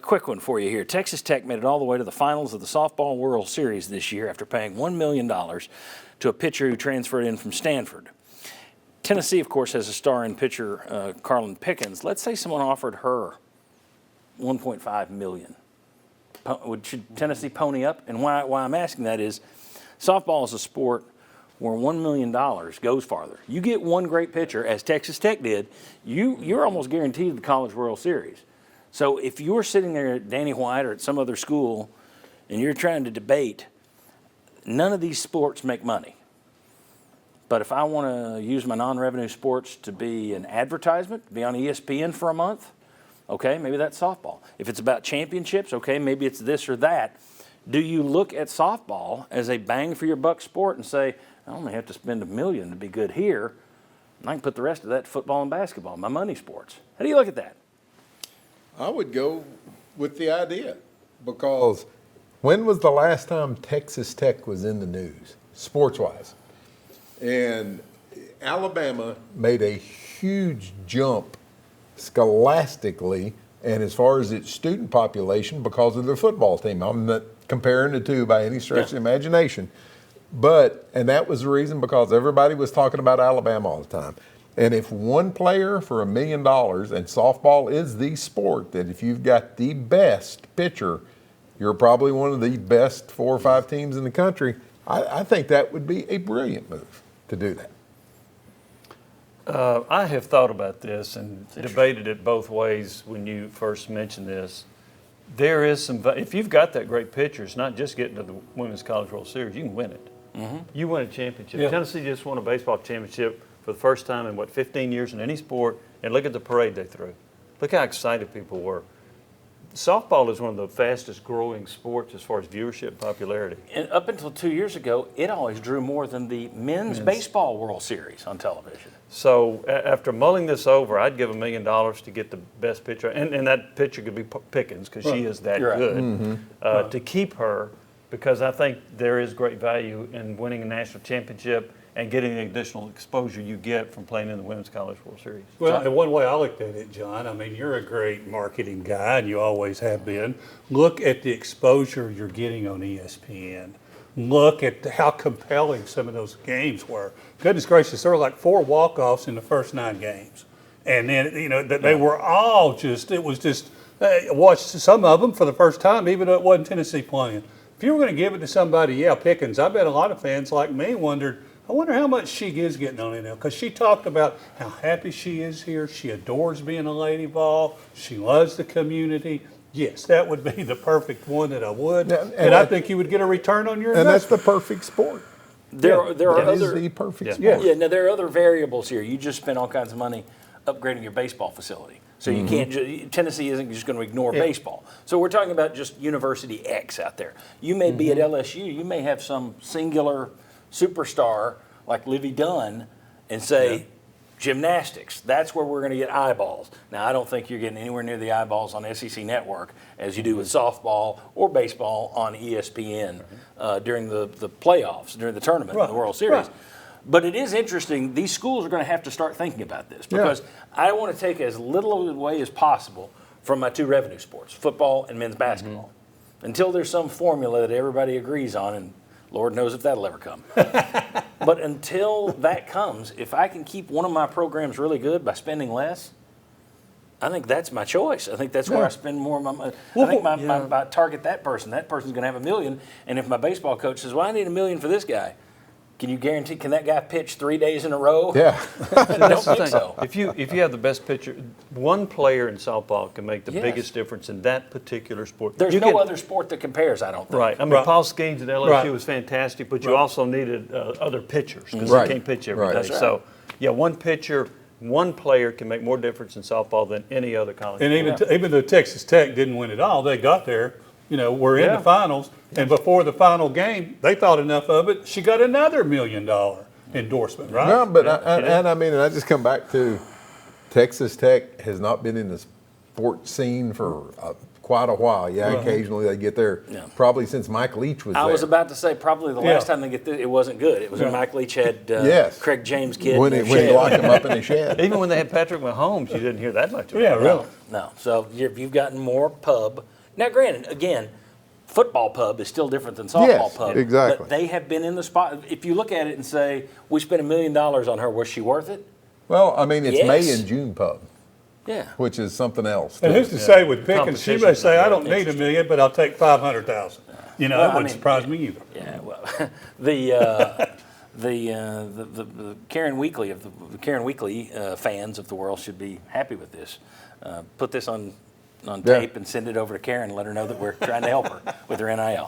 quick one for you here. Texas Tech made it all the way to the finals of the Softball World Series this year after paying $1 million to a pitcher who transferred in from Stanford. Tennessee, of course, has a star-in pitcher, Karlyn Pickens. Let's say someone offered her $1.5 million. Should Tennessee pony up? And why I'm asking that is softball is a sport where $1 million goes farther. You get one great pitcher, as Texas Tech did, you're almost guaranteed the College World Series. So if you're sitting there at Danny White or at some other school and you're trying to debate, none of these sports make money. But if I want to use my non-revenue sports to be an advertisement, be on ESPN for a month, okay, maybe that's softball. If it's about championships, okay, maybe it's this or that. Do you look at softball as a bang for your buck sport and say, I only have to spend $1 million to be good here, and I can put the rest of that football and basketball, my money sports? How do you look at that? I would go with the idea, because when was the last time Texas Tech was in the news, sports-wise? And Alabama made a huge jump scholastically and as far as its student population because of their football team. I'm not comparing the two by any stretch of the imagination. And that was the reason, because everybody was talking about Alabama all the time. And if one player for $1 million, and softball is the sport that if you've got the best pitcher, you're probably one of the best 4 or 5 teams in the country, I think that would be a brilliant move to do that. I have thought about this and debated it both ways when you first mentioned this. There is some, if you've got that great pitcher, it's not just getting to the Women's College World Series, you can win it. Mm-hmm. You win a championship. Yeah. Tennessee just won a baseball championship for the first time in, 15 years in any sport, and look at the parade they threw. Look how excited people were. Softball is one of the fastest growing sports as far as viewership popularity. And up until 2 years ago, it always drew more than the men's baseball World Series on television. So after mulling this over, I'd give $1 million to get the best pitcher, and that pitcher could be Pickens because she is that good, mm-hmm. To keep her, because I think there is great value in winning a national championship and getting the additional exposure you get from playing in the Women's College World Series. Well, and one way I looked at it, John, I mean, you're a great marketing guy, and you always have been. Look at the exposure you're getting on ESPN. Look at how compelling some of those games were. Goodness gracious, there were like 4 walk-offs in the first 9 games. And then, they were all watched some of them for the first time, even though it wasn't Tennessee playing. If you were going to give it to somebody, Pickens, I bet a lot of fans like me wondered, I wonder how much she is getting on it now, because she talked about how happy she is here. She adores being a Lady Vol. She loves the community. Yes, that would be the perfect one that I would. And I think you would get a return on your investment. And that's the perfect sport. There are other the perfect sport. Yeah, now there are other variables here. You just spent all kinds of money upgrading your baseball facility. So you can't, Tennessee isn't just going to ignore baseball. So we're talking about just University X out there. You may be at LSU, you may have some singular superstar like Livy Dunn and say, gymnastics, that's where we're going to get eyeballs. Now, I don't think you're getting anywhere near the eyeballs on SEC Network as you do with softball or baseball on ESPN during the playoffs, during the tournament, the World Series. Right. But it is interesting. These schools are going to have to start thinking about this because I want to take as little away as possible from my 2 revenue sports, football and men's basketball, until there's some formula that everybody agrees on, and Lord knows if that'll ever come. But until that comes, if I can keep one of my programs really good by spending less, I think that's my choice. I think that's where I spend more of my money. I think I target that person. That person's going to have $1 million. And if my baseball coach says, well, I need $1 million for this guy, can you guarantee, can that guy pitch 3 days in a row? Yeah. I don't think so. If you have the best pitcher, one player in softball can make the biggest difference in that particular sport. There's no other sport that compares, I don't think. Right. I mean, Paul Skeens at LSU was fantastic, but you also needed other pitchers because you can't pitch every day. Right. So, one pitcher, one player can make more difference in softball than any other college and sport. even though Texas Tech didn't win it all, they got there. We're in the finals, and before the final game, they thought enough of it. She got another $1 million endorsement, right? No, but I just come back to Texas Tech has not been in the sports scene for quite a while. Occasionally they get there. Probably since Mike Leach was there. I was about to say probably the last time they get there, it wasn't good. It was when Mike Leach had Craig James kid. When he locked him up in the shed. Even when they had Patrick Mahomes, you didn't hear that much of it. Yeah, really. No. So you've gotten more pub Now, granted, again, football pub is still different than softball Yes, pub. exactly. But they have been in the spot. If you look at it and say, we spent $1 million on her, was she worth it? Well, I mean, it's May Yes. and June pub, Yeah. which is something else. And too. who's to say with Pickens, she may Competition's say, not I don't need $1 million, but I'll take 500,000. You know, Well, it I wouldn't mean, surprise me either. Yeah, well, the Karen Weekly fans of the world should be happy with this. Put this on tape and send it over to Karen and let her know that we're trying to help her with her NIL.